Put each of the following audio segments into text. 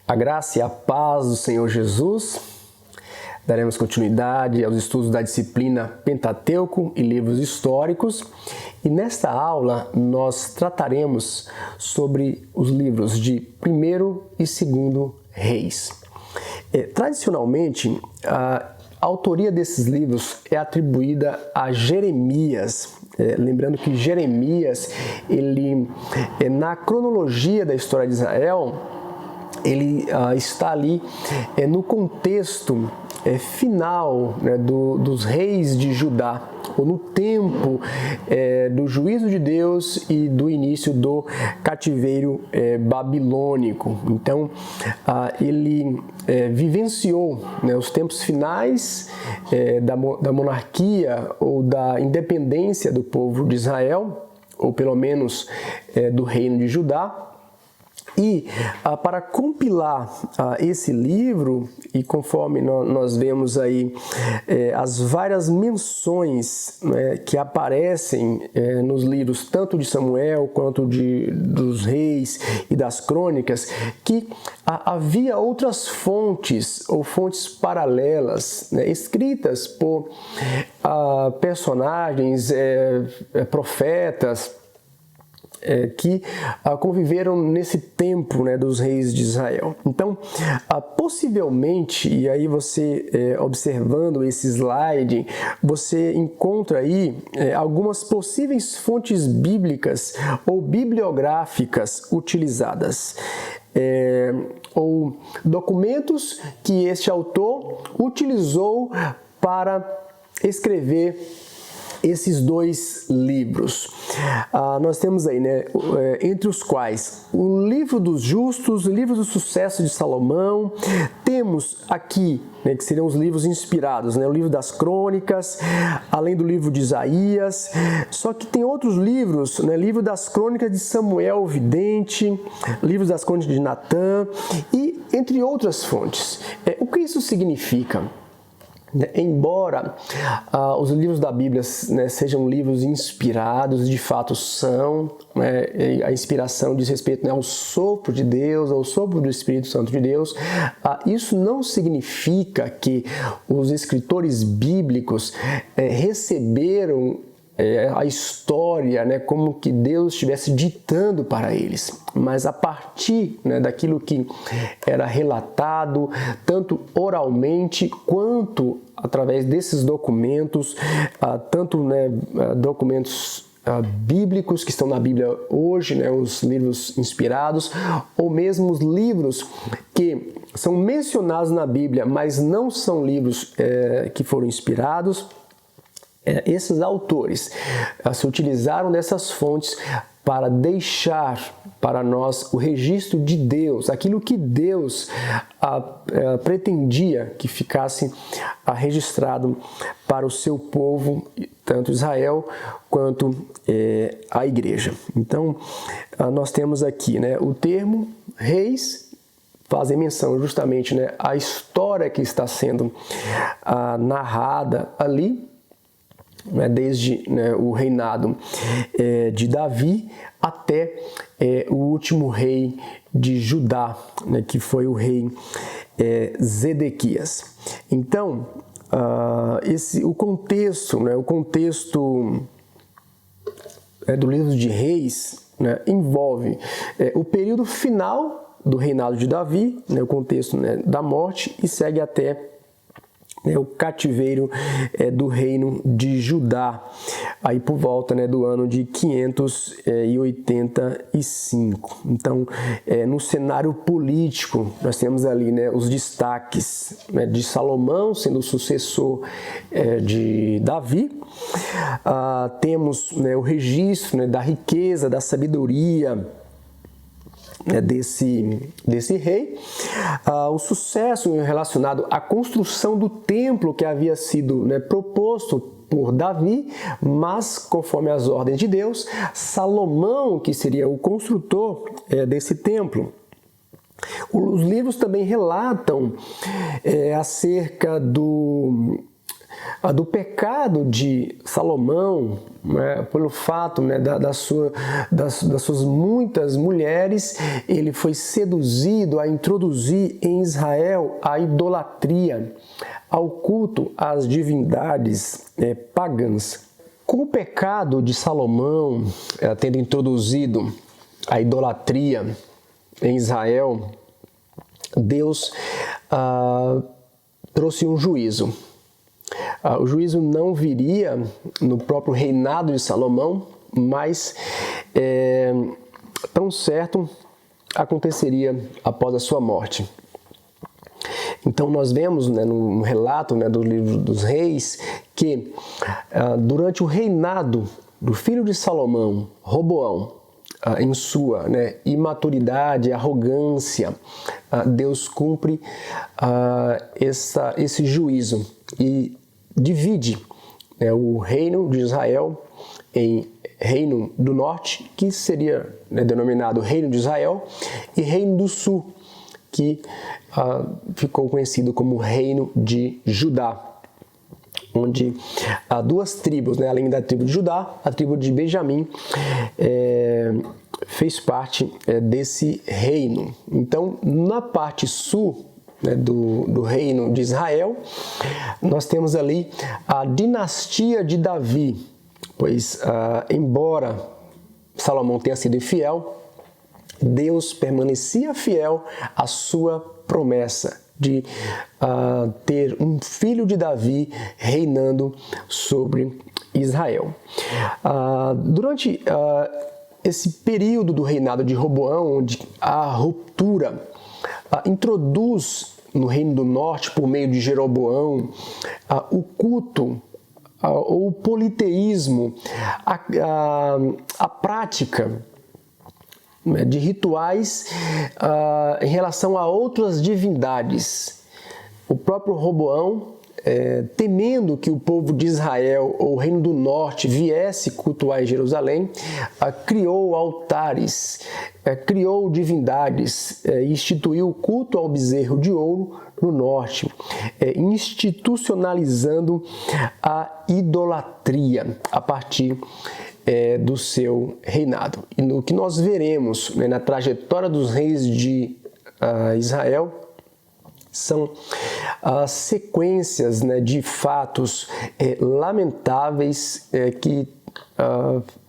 A graça e a paz do Senhor Jesus. Daremos continuidade aos estudos da disciplina Pentateuco e livros históricos. E nesta aula nós trataremos sobre os livros de 1º e 2º Reis. Tradicionalmente, a autoria desses livros é atribuída a Jeremias. Lembrando que Jeremias, ele, na cronologia da história de Israel, ele está ali no contexto final, né, dos reis de Judá, ou no tempo do juízo de Deus e do início do cativeiro babilônico. Então, ele vivenciou, né, os tempos finais da monarquia ou da independência do povo de Israel, ou pelo menos do reino de Judá. E para compilar esse livro, e conforme nós vemos aí as várias menções, né, que aparecem nos livros tanto de Samuel quanto dos reis e das crônicas, que havia outras fontes ou fontes paralelas, né, escritas por personagens, profetas, que conviveram nesse tempo, né, dos reis de Israel. Então, possivelmente, e aí você observando esse slide, você encontra aí algumas possíveis fontes bíblicas ou bibliográficas utilizadas, ou documentos que este autor utilizou para escrever esses dois livros. Nós temos aí, né, entre os quais o livro dos justos, o livro do sucesso de Salomão, temos aqui, né, que seriam os livros inspirados, né, o livro das crônicas, além do livro de Isaías, só que tem outros livros, né, livro das crônicas de Samuel o Vidente, livros das crônicas de Natã, e entre outras fontes. O que isso significa? Embora os livros da Bíblia, né, sejam livros inspirados, de fato são, né, a inspiração diz respeito, né, ao sopro de Deus, ao sopro do Espírito Santo de Deus, isso não significa que os escritores bíblicos receberam a história, né, como que Deus estivesse ditando para eles, mas a partir, né, daquilo que era relatado, tanto oralmente quanto através desses documentos, tanto, né, documentos bíblicos que estão na Bíblia hoje, né, os livros inspirados, ou mesmo os livros que são mencionados na Bíblia, mas não são livros que foram inspirados. Esses autores se utilizaram dessas fontes para deixar para nós o registro de Deus, aquilo que Deus pretendia que ficasse registrado para o seu povo, tanto Israel quanto a igreja. Então, nós temos aqui, né, o termo reis, fazem menção justamente, né, à história que está sendo narrada ali, desde, né, o reinado de Davi até o último rei de Judá, né, que foi o rei Zedequias. Então, o contexto, né, do livro de Reis, né, envolve o período final do reinado de Davi, né, o contexto, né, da morte, e segue até o cativeiro do reino de Judá, aí por volta, né, do ano de 585. Então, no cenário político, nós temos ali, né, os destaques, né, de Salomão sendo o sucessor de Davi. Temos, né, o registro, né, da riqueza, da sabedoria desse rei, o sucesso relacionado à construção do templo que havia sido, né, proposto por Davi, mas conforme as ordens de Deus, Salomão, que seria o construtor desse templo. Os livros também relatam acerca do pecado de Salomão, né, pelo fato, né, das suas muitas mulheres, ele foi seduzido a introduzir em Israel a idolatria, ao culto às divindades pagãs. Com o pecado de Salomão, tendo introduzido a idolatria em Israel, Deus trouxe um juízo. O juízo não viria no próprio reinado de Salomão, mas tão certo aconteceria após a sua morte. Então nós vemos, né, no relato, né, do livro dos Reis que durante o reinado do filho de Salomão, Roboão, em sua, né, imaturidade, arrogância, Deus cumpre esse juízo e divide, né, o reino de Israel em reino do norte, que seria, né, denominado reino de Israel, e reino do sul, que ficou conhecido como reino de Judá, onde há duas tribos, né, além da tribo de Judá, a tribo de Benjamim fez parte desse reino. Então, na parte sul, né, do reino de Israel, nós temos ali a dinastia de Davi, pois embora Salomão tenha sido infiel, Deus permanecia fiel à sua promessa de ter um filho de Davi reinando sobre Israel. Durante esse período do reinado de Roboão, onde a ruptura introduz no reino do norte, por meio de Jeroboão, o culto ou o politeísmo, a prática de rituais em relação a outras divindades. O próprio Roboão, temendo que o povo de Israel ou o reino do norte viesse cultuar em Jerusalém, criou altares, criou divindades, instituiu o culto ao bezerro de ouro no norte, institucionalizando a idolatria a partir do seu reinado. E no que nós veremos, né, na trajetória dos reis de Israel, são sequências, né, de fatos lamentáveis que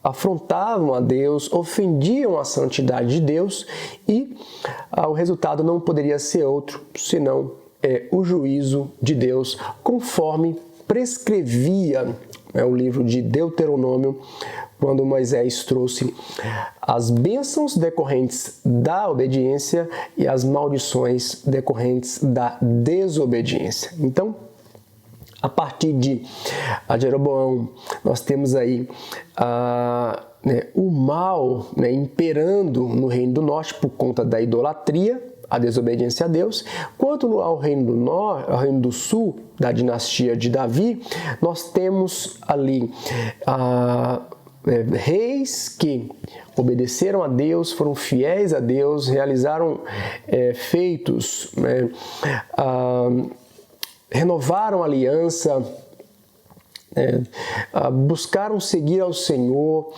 afrontavam a Deus, ofendiam a santidade de Deus, e o resultado não poderia ser outro senão o juízo de Deus, conforme prescrevia o livro de Deuteronômio, quando Moisés trouxe as bênçãos decorrentes da obediência e as maldições decorrentes da desobediência. Então, a partir de Jeroboão, nós temos aí o mal, né, imperando no reino do norte por conta da idolatria, a desobediência a Deus. Quanto ao reino do norte, ao reino do sul, da dinastia de Davi, nós temos ali reis que obedeceram a Deus, foram fiéis a Deus, realizaram feitos, renovaram a aliança, buscaram seguir ao Senhor,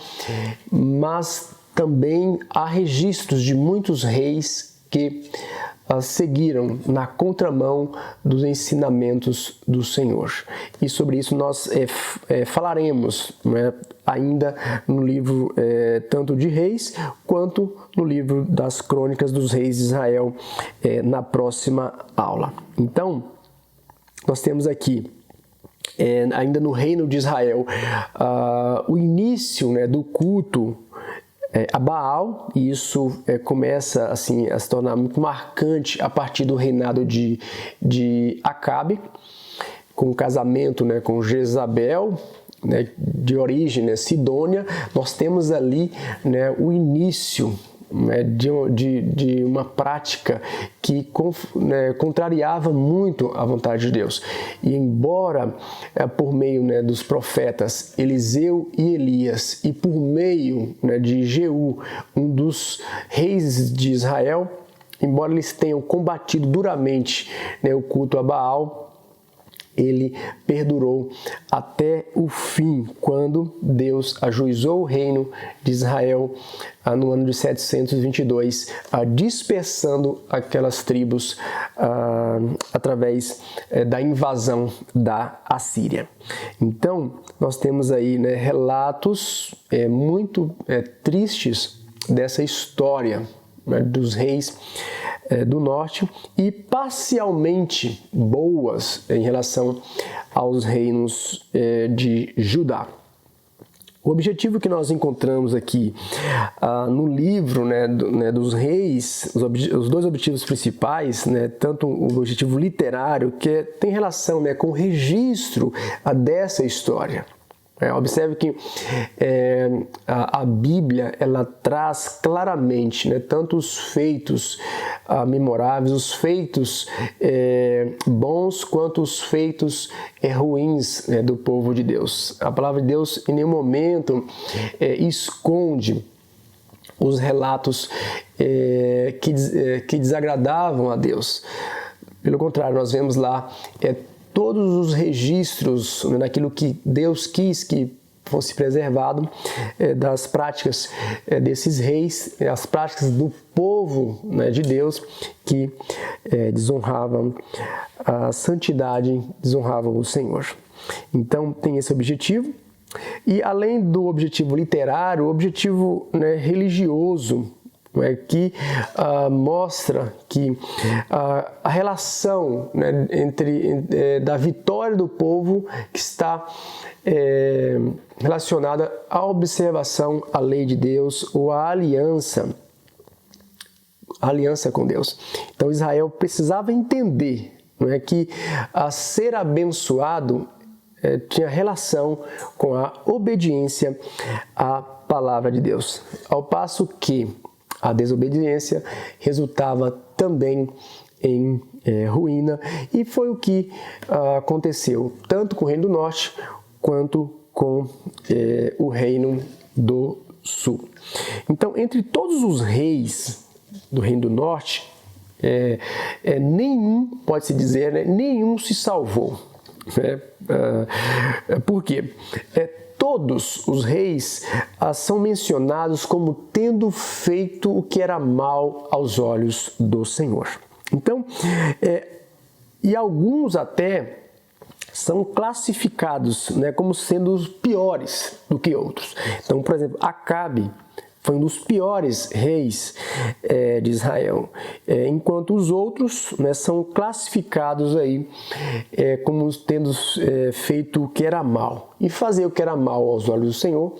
mas também há registros de muitos reis que seguiram na contramão dos ensinamentos do Senhor. E sobre isso nós falaremos, né, ainda no livro tanto de Reis quanto no livro das Crônicas dos Reis de Israel na próxima aula. Então, nós temos aqui ainda no reino de Israel o início, né, do culto a Baal, e isso começa assim a se tornar muito marcante a partir do reinado de Acabe, com o casamento, né, com Jezabel, né, de origem sidônia. Nós temos ali, né, o início, né, de uma prática que contrariava muito a vontade de Deus. E embora por meio, né, dos profetas Eliseu e Elias, e por meio, né, de Jeú, um dos reis de Israel, embora eles tenham combatido duramente, né, o culto a Baal, ele perdurou até o fim, quando Deus ajuizou o reino de Israel no ano de 722, dispersando aquelas tribos através da invasão da Assíria. Então, nós temos aí, né, relatos muito tristes dessa história, né, dos reis do norte, e parcialmente boas em relação aos reinos de Judá. O objetivo que nós encontramos aqui no livro, né, dos reis, os dois objetivos principais, né, tanto o objetivo literário, que tem relação, né, com o registro dessa história. Observe que a Bíblia, ela traz claramente, né, tanto os feitos memoráveis, os feitos bons, quanto os feitos ruins, né, do povo de Deus. A palavra de Deus em nenhum momento esconde os relatos que desagradavam a Deus. Pelo contrário, nós vemos lá todos os registros, né, daquilo que Deus quis que fosse preservado, das práticas desses reis, as práticas do povo, né, de Deus, que desonravam a santidade, desonravam o Senhor. Então, tem esse objetivo. E além do objetivo literário, o objetivo, né, religioso, que mostra que a relação, né, da vitória do povo que está relacionada à observação à lei de Deus ou à aliança com Deus. Então Israel precisava entender, não é, que ser abençoado tinha relação com a obediência à palavra de Deus, ao passo que a desobediência resultava também em ruína, e foi o que aconteceu tanto com o reino do norte quanto com o reino do sul. Então, entre todos os reis do reino do norte, nenhum, pode-se dizer, né, nenhum se salvou. Por quê? Todos os reis são mencionados como tendo feito o que era mal aos olhos do Senhor. Então, e alguns até são classificados, né, como sendo os piores do que outros. Então, por exemplo, Acabe foi um dos piores reis de Israel, enquanto os outros, né, são classificados aí como tendo feito o que era mal. E fazer o que era mal aos olhos do Senhor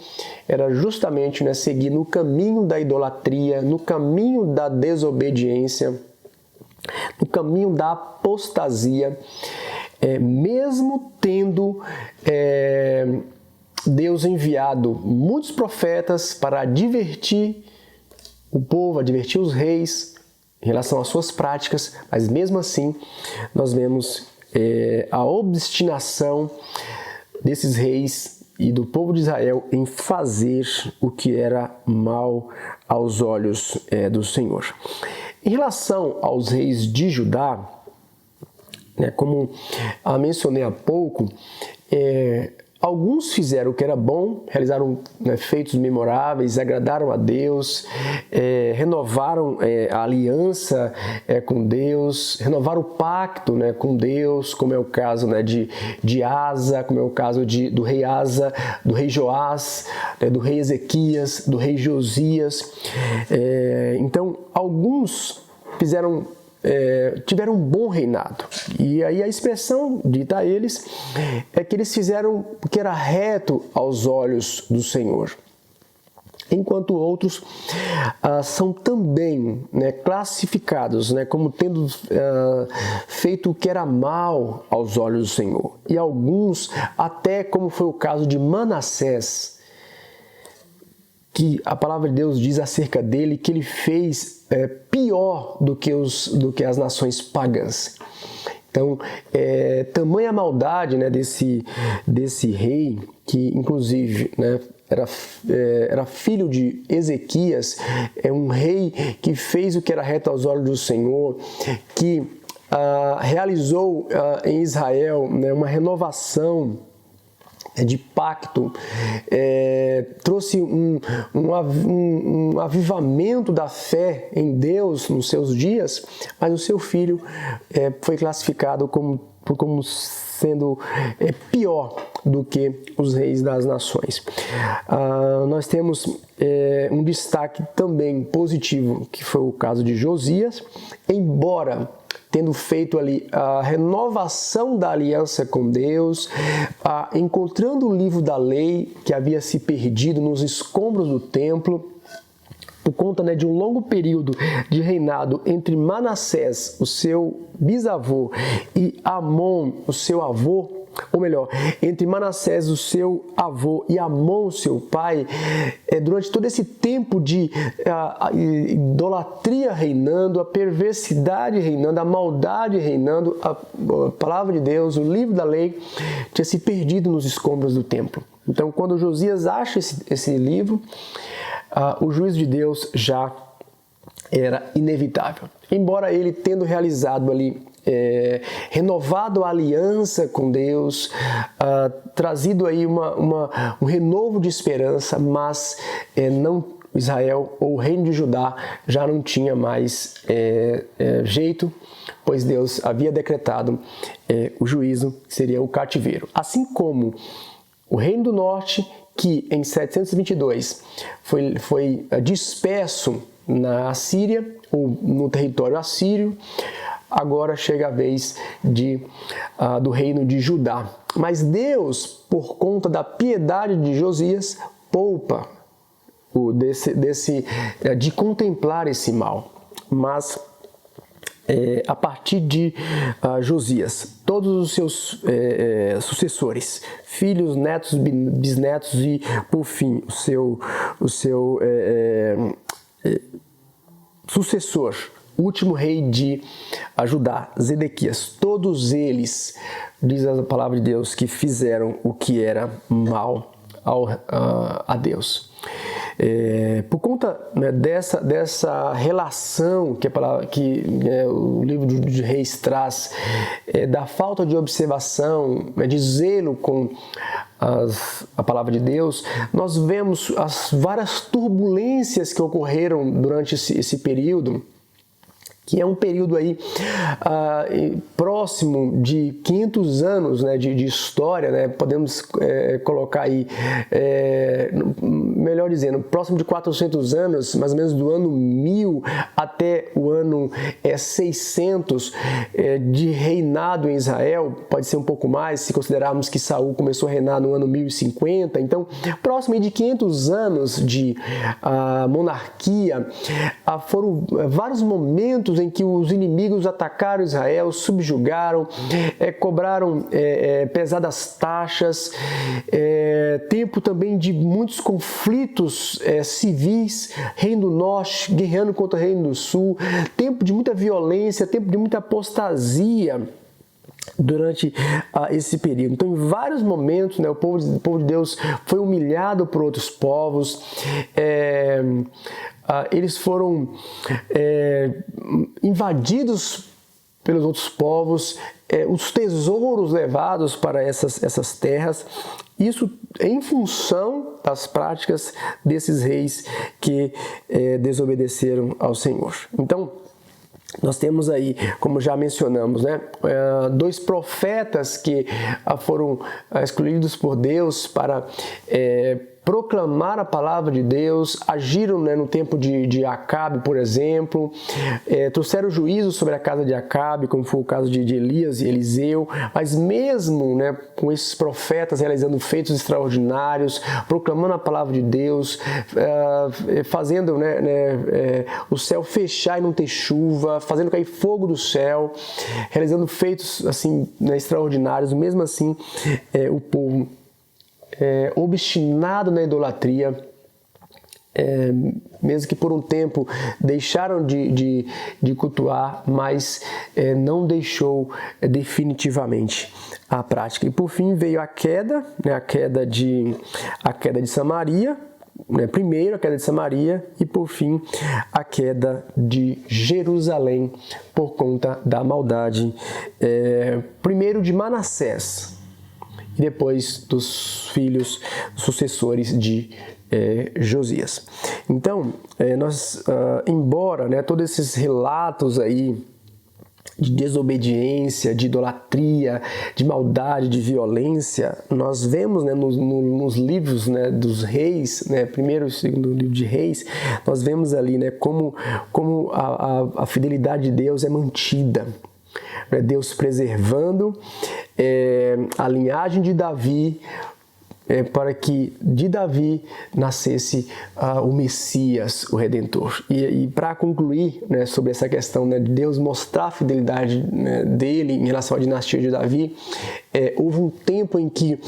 era justamente, né, seguir no caminho da idolatria, no caminho da desobediência, no caminho da apostasia, mesmo tendo Deus enviado muitos profetas para advertir o povo, advertir os reis em relação às suas práticas, mas mesmo assim nós vemos a obstinação desses reis e do povo de Israel em fazer o que era mal aos olhos do Senhor. Em relação aos reis de Judá, né, como mencionei há pouco, alguns fizeram o que era bom, realizaram, né, feitos memoráveis, agradaram a Deus, renovaram a aliança com Deus, renovaram o pacto, né, com Deus, como é o caso, né, de Asa, como é o caso do rei Asa, do rei Joás, né, do rei Ezequias, do rei Josias. Então, alguns tiveram um bom reinado. E aí a expressão dita a eles é que eles fizeram o que era reto aos olhos do Senhor. Enquanto outros são também, né, classificados, né, como tendo feito o que era mal aos olhos do Senhor. E alguns, até como foi o caso de Manassés, que a palavra de Deus diz acerca dele que ele fez pior do que as nações pagãs. Então, tamanha maldade, né, desse rei, que inclusive, né, era filho de Ezequias, um rei que fez o que era reto aos olhos do Senhor, que realizou em Israel, né, uma renovação de pacto, trouxe um avivamento da fé em Deus nos seus dias, mas o seu filho foi classificado como sendo pior do que os reis das nações. Nós temos um destaque também positivo, que foi o caso de Josias, embora tendo feito ali a renovação da aliança com Deus, encontrando o livro da lei que havia se perdido nos escombros do templo, por conta, né, de um longo período de reinado entre Manassés, o seu bisavô, e Amon, o seu avô, ou melhor, entre Manassés, o seu avô, e Amon, seu pai, durante todo esse tempo de idolatria reinando, a perversidade reinando, a maldade reinando, a palavra de Deus, o livro da lei, tinha se perdido nos escombros do templo. Então, quando Josias acha esse livro, o juízo de Deus já era inevitável. Embora ele tendo realizado ali, renovado a aliança com Deus, trazido aí um renovo de esperança, mas Israel ou o reino de Judá já não tinha mais jeito, pois Deus havia decretado o juízo, que seria o cativeiro. Assim como o reino do norte, que em 722 foi disperso na Assíria, ou no território assírio, agora chega a vez do reino de Judá. Mas Deus, por conta da piedade de Josias, poupa de contemplar esse mal. Mas a partir de Josias, todos os seus sucessores, filhos, netos, bisnetos e, por fim, o seu sucessor, o último rei de Judá, Zedequias, todos eles, diz a palavra de Deus, que fizeram o que era mal a Deus. Por conta, né, dessa relação que o livro de Reis traz, da falta de observação, de zelo com a palavra de Deus, nós vemos as várias turbulências que ocorreram durante esse período, que é um período aí próximo de 500 anos, né, de história, né, podemos colocar aí, melhor dizendo, próximo de 400 anos, mais ou menos do ano 1000 até o ano 600 de reinado em Israel, pode ser um pouco mais, se considerarmos que Saul começou a reinar no ano 1050, então próximo de 500 anos de monarquia, foram vários momentos em que os inimigos atacaram Israel, subjugaram, cobraram pesadas taxas, tempo também de muitos conflitos civis, Reino do Norte guerreando contra o Reino do Sul, tempo de muita violência, tempo de muita apostasia durante esse período. Então, em vários momentos, né, o povo de Deus foi humilhado por outros povos, eles foram invadidos pelos outros povos, os tesouros levados para essas terras, isso em função das práticas desses reis que desobedeceram ao Senhor. Então, nós temos aí, como já mencionamos, né, dois profetas que foram escolhidos por Deus para proclamar a palavra de Deus, agiram, né, no tempo de Acabe, por exemplo, trouxeram juízo sobre a casa de Acabe, como foi o caso de Elias e Eliseu, mas mesmo, né, com esses profetas realizando feitos extraordinários, proclamando a palavra de Deus, fazendo, né, o céu fechar e não ter chuva, fazendo cair fogo do céu, realizando feitos assim, né, extraordinários, mesmo assim o povo obstinado na idolatria, mesmo que por um tempo deixaram de cultuar, mas não deixou definitivamente a prática. E por fim veio a queda, né, a queda de Samaria, né, primeiro a queda de Samaria e por fim a queda de Jerusalém por conta da maldade, primeiro de Manassés e depois dos filhos sucessores de Josias. Então, embora, né, todos esses relatos aí de desobediência, de idolatria, de maldade, de violência, nós vemos, né, nos livros, né, dos reis, né, primeiro e segundo livro de reis, nós vemos ali, né, como a fidelidade de Deus é mantida. Né, Deus preservando a linhagem de Davi, para que de Davi nascesse o Messias, o Redentor. E para concluir, né, sobre essa questão, né, de Deus mostrar a fidelidade, né, dele em relação à dinastia de Davi, houve um tempo em que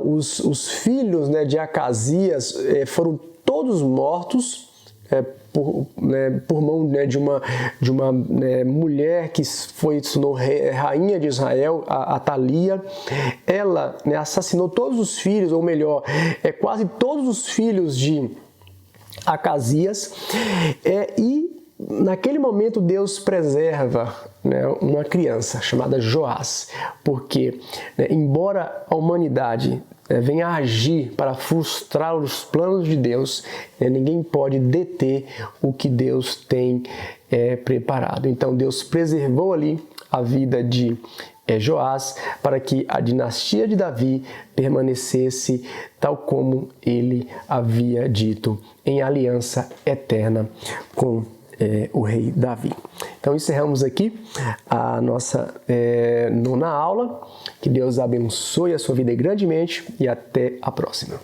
os filhos, né, de Acasias foram todos mortos, por mão, né, de uma né, mulher que se tornou rainha de Israel, a Atalia. Ela, né, assassinou todos os filhos, ou melhor, quase todos os filhos de Acasias, e naquele momento Deus preserva, né, uma criança chamada Joás, porque, né, embora a humanidade venha a agir para frustrar os planos de Deus, ninguém pode deter o que Deus tem preparado. Então Deus preservou ali a vida de Joás para que a dinastia de Davi permanecesse tal como ele havia dito, em aliança eterna com o rei Davi. Então encerramos aqui a nossa nona aula. Que Deus abençoe a sua vida grandemente e até a próxima.